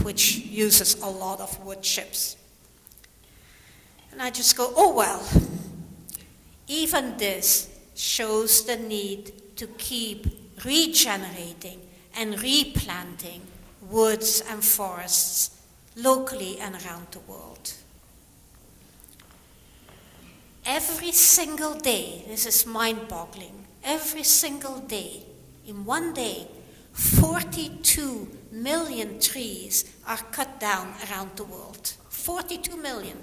which uses a lot of wood chips. And I just go, oh well, even this shows the need to keep regenerating and replanting woods and forests locally and around the world. Every single day, this is mind-boggling, every single day, in one day, 42 million trees are cut down around the world. 42 million.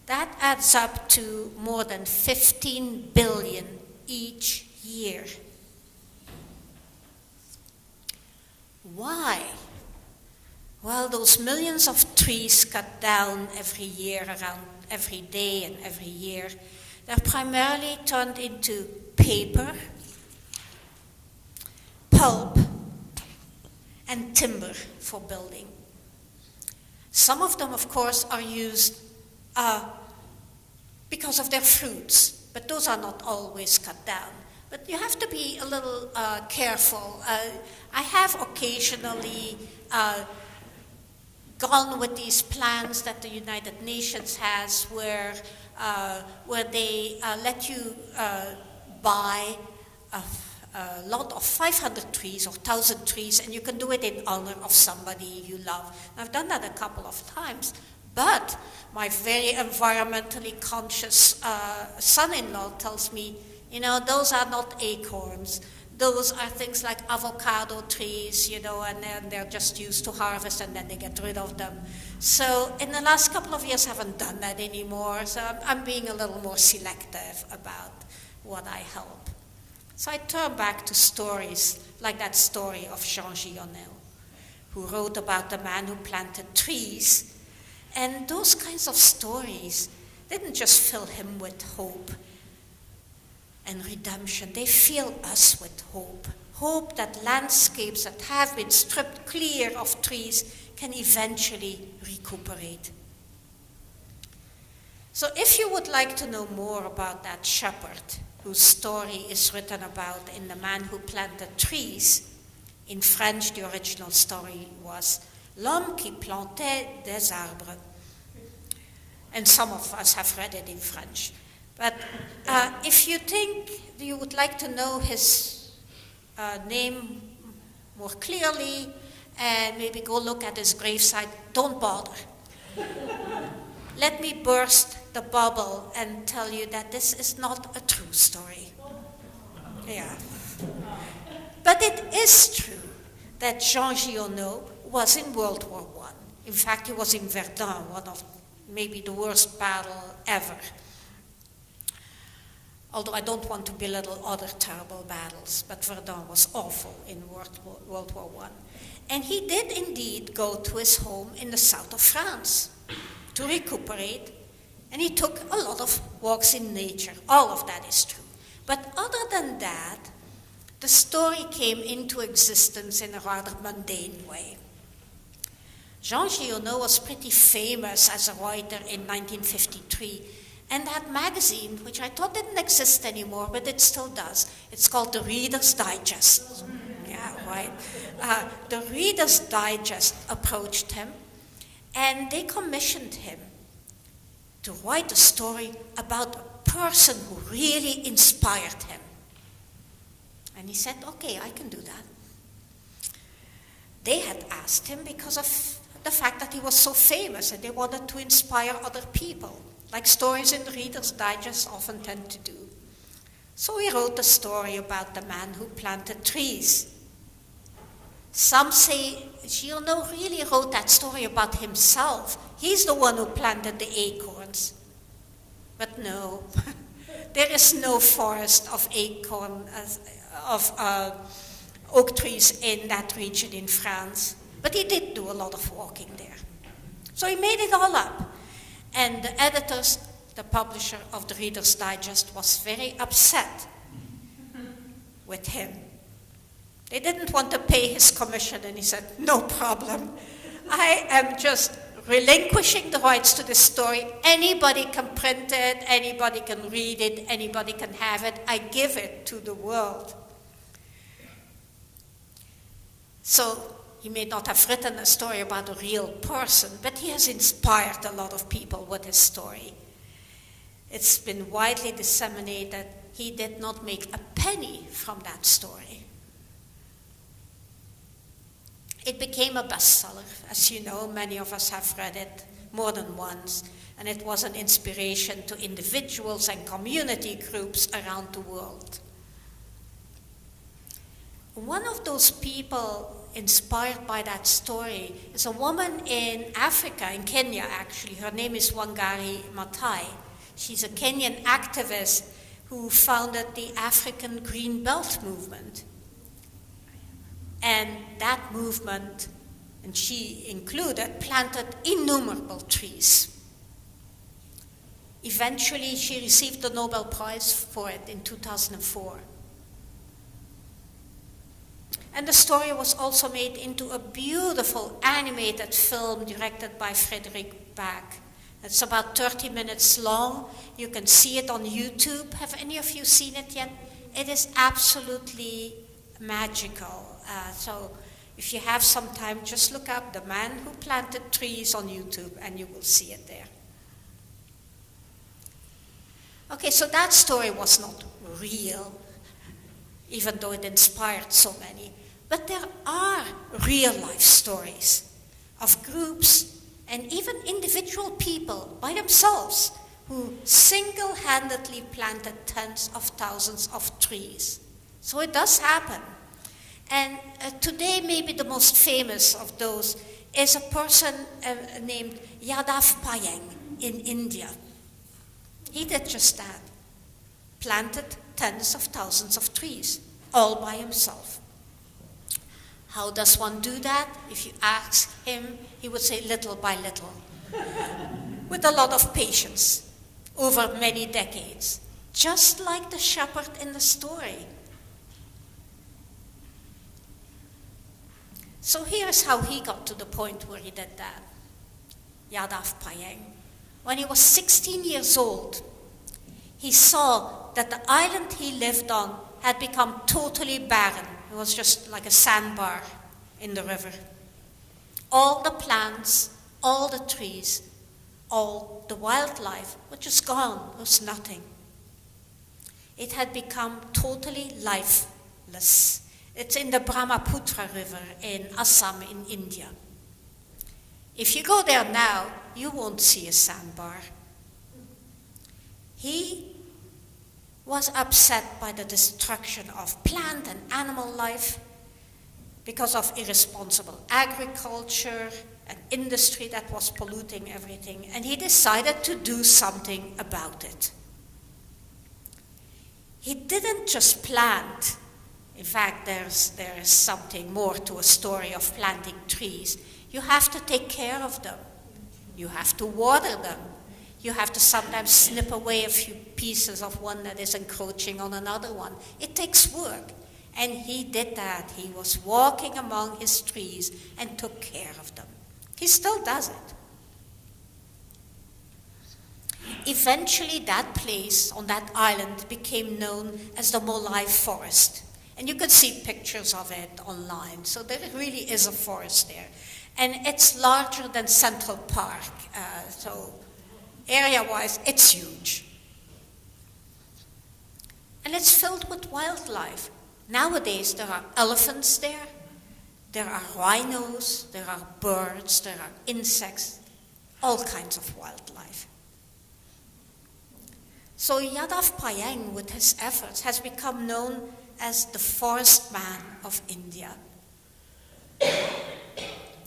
That adds up to more than 15 billion each year. Why? Well, those millions of trees cut down every year, around every day and every year, they're primarily turned into paper, pulp, and timber for building. Some of them, of course, are used because of their fruits, but those are not always cut down. But you have to be a little careful. I have occasionally gone with these plans that the United Nations has where they let you buy a lot of 500 trees or 1,000 trees, and you can do it in honor of somebody you love. And I've done that a couple of times, but my very environmentally conscious son-in-law tells me, you know, those are not acorns. Those are things like avocado trees, you know, and then they're just used to harvest and then they get rid of them. So in the last couple of years, I haven't done that anymore. So I'm being a little more selective about what I help. So I turn back to stories like that story of Jean Giono, who wrote about the man who planted trees. And those kinds of stories didn't just fill him with hope and redemption. They fill us with hope. Hope that landscapes that have been stripped clear of trees can eventually recuperate. So if you would like to know more about that shepherd whose story is written about in The Man Who Planted Trees, in French the original story was L'homme qui plantait des arbres. And some of us have read it in French. But if you think you would like to know his name more clearly and maybe go look at his gravesite, don't bother. Let me burst the bubble and tell you that this is not a true story. Yeah. But it is true that Jean Giono was in World War I. In fact, he was in Verdun, one of maybe the worst battle ever. Although I don't want to belittle other terrible battles, but Verdun was awful in World War I. And he did indeed go to his home in the south of France to recuperate, and he took a lot of walks in nature. All of that is true. But other than that, the story came into existence in a rather mundane way. Jean Giono was pretty famous as a writer in 1953, and that magazine, which I thought didn't exist anymore, but it still does, it's called the Reader's Digest. Yeah, right. The Reader's Digest approached him, and they commissioned him to write a story about a person who really inspired him. And he said, okay, I can do that. They had asked him because of the fact that he was so famous, and they wanted to inspire other people, like stories in the Reader's Digest often tend to do. So he wrote a story about the man who planted trees. Some say Giono really wrote that story about himself. He's the one who planted the acorns. But no, there is no forest of oak trees in that region in France. But he did do a lot of walking there. So he made it all up. And the editors, the publisher of the Reader's Digest, was very upset with him. They didn't want to pay his commission, and he said, no problem. I am just relinquishing the rights to this story. Anybody can print it, anybody can read it, anybody can have it. I give it to the world. So he may not have written a story about a real person, but he has inspired a lot of people with his story. It's been widely disseminated. He did not make a penny from that story. It became a bestseller. As you know, many of us have read it more than once, and it was an inspiration to individuals and community groups around the world. One of those people inspired by that story is a woman in Africa, in Kenya actually. Her name is Wangari Maathai. She's a Kenyan activist who founded the African Green Belt movement. And that movement, and she included, planted innumerable trees. Eventually, she received the Nobel Prize for it in 2004. And the story was also made into a beautiful animated film directed by Frederick Bach. It's about 30 minutes long. You can see it on YouTube. Have any of you seen it yet? It is absolutely magical. So if you have some time, just look up The Man Who Planted Trees on YouTube and you will see it there. Okay, so that story was not real, even though it inspired so many. But there are real life stories of groups and even individual people by themselves who single-handedly planted tens of thousands of trees. So it does happen. And today, maybe the most famous of those is a person named Yadav Payeng in India. He did just that, planted tens of thousands of trees, all by himself. How does one do that? If you ask him, he would say little by little, with a lot of patience, over many decades, just like the shepherd in the story. So here's how he got to the point where he did that. Yadav Payeng. When he was 16 years old, he saw that the island he lived on had become totally barren. It was just like a sandbar in the river. All the plants, all the trees, all the wildlife were just gone. There was nothing. It had become totally lifeless. It's in the Brahmaputra River in Assam in India. If you go there now, you won't see a sandbar. He was upset by the destruction of plant and animal life because of irresponsible agriculture and industry that was polluting everything, and he decided to do something about it. He didn't just plant. In fact, there is something more to a story of planting trees. You have to take care of them. You have to water them. You have to sometimes snip away a few pieces of one that is encroaching on another one. It takes work. And he did that. He was walking among his trees and took care of them. He still does it. Eventually, that place on that island became known as the Molai Forest. And you can see pictures of it online. So there really is a forest there. And it's larger than Central Park. So area-wise, it's huge. And it's filled with wildlife. Nowadays, there are elephants there. There are rhinos. There are birds. There are insects. All kinds of wildlife. So Yadav Payeng, with his efforts, has become known as the forest man of India.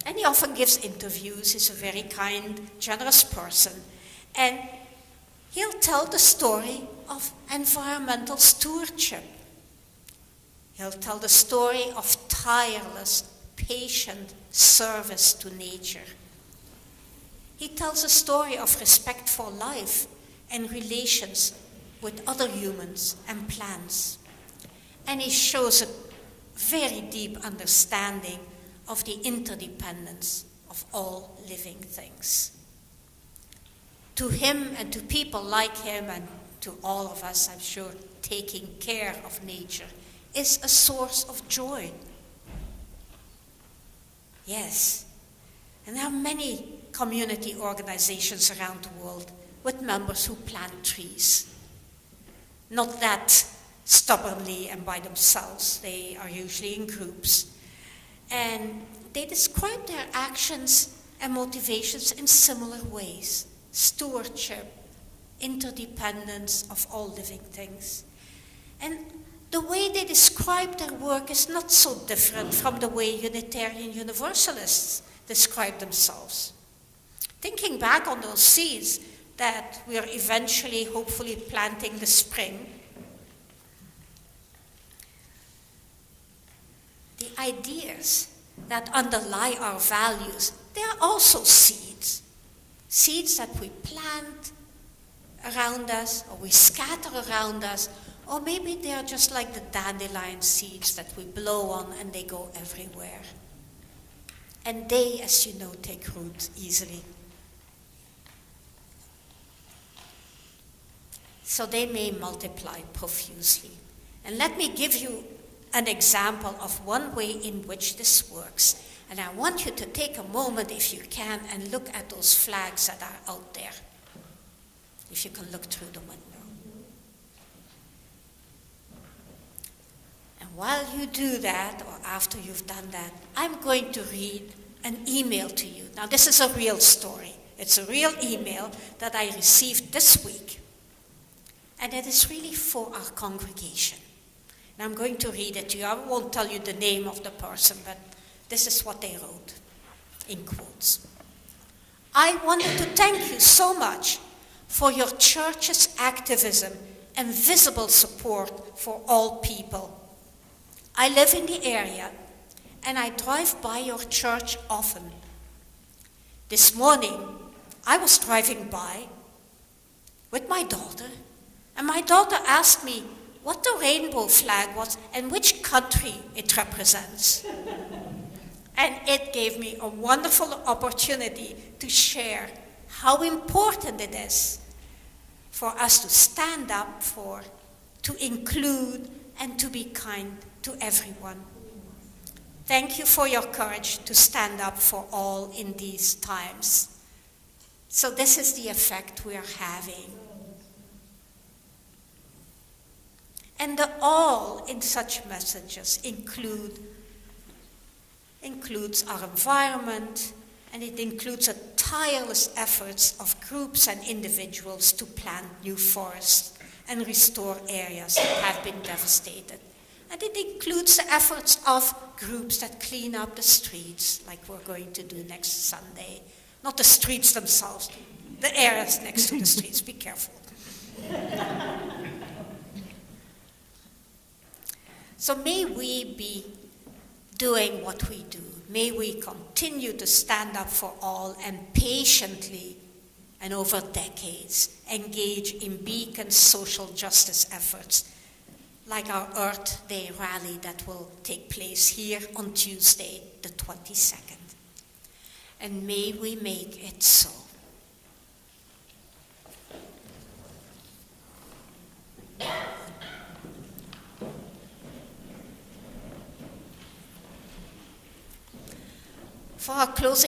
And he often gives interviews. He's a very kind, generous person. And he'll tell the story of environmental stewardship. He'll tell the story of tireless, patient service to nature. He tells a story of respect for life and relations with other humans and plants. And he shows a very deep understanding of the interdependence of all living things. To him and to people like him and to all of us, I'm sure, taking care of nature is a source of joy. Yes. And there are many community organizations around the world with members who plant trees. Not that stubbornly and by themselves. They are usually in groups. And they describe their actions and motivations in similar ways. Stewardship, interdependence of all living things. And the way they describe their work is not so different from the way Unitarian Universalists describe themselves. Thinking back on those seeds that we are eventually, hopefully, planting this spring, the ideas that underlie our values, they are also seeds. Seeds that we plant around us, or we scatter around us, or maybe they are just like the dandelion seeds that we blow on and they go everywhere. And they, as you know, take root easily. So they may multiply profusely. And let me give you an example of one way in which this works. And I want you to take a moment, if you can, and look at those flags that are out there. If you can look through the window. And while you do that, or after you've done that, I'm going to read an email to you. Now, this is a real story. It's a real email that I received this week. And it is really for our congregation. And I'm going to read it to you. I won't tell you the name of the person, but this is what they wrote, in quotes. I wanted to thank you so much for your church's activism and visible support for all people. I live in the area, and I drive by your church often. This morning, I was driving by with my daughter, and my daughter asked me what the rainbow flag was and which country it represents. And it gave me a wonderful opportunity to share how important it is for us to stand up for, to include, and to be kind to everyone. Thank you for your courage to stand up for all in these times. So this is the effect we are having. And the all in such messages includes our environment, and it includes a tireless efforts of groups and individuals to plant new forests and restore areas that have been devastated. And it includes the efforts of groups that clean up the streets, like we're going to do next Sunday. Not the streets themselves, the areas next to the streets. Be careful. So may we be doing what we do. May we continue to stand up for all and patiently and over decades engage in beacon social justice efforts, like our Earth Day rally that will take place here on Tuesday, the 22nd. And may we make it so. For our closing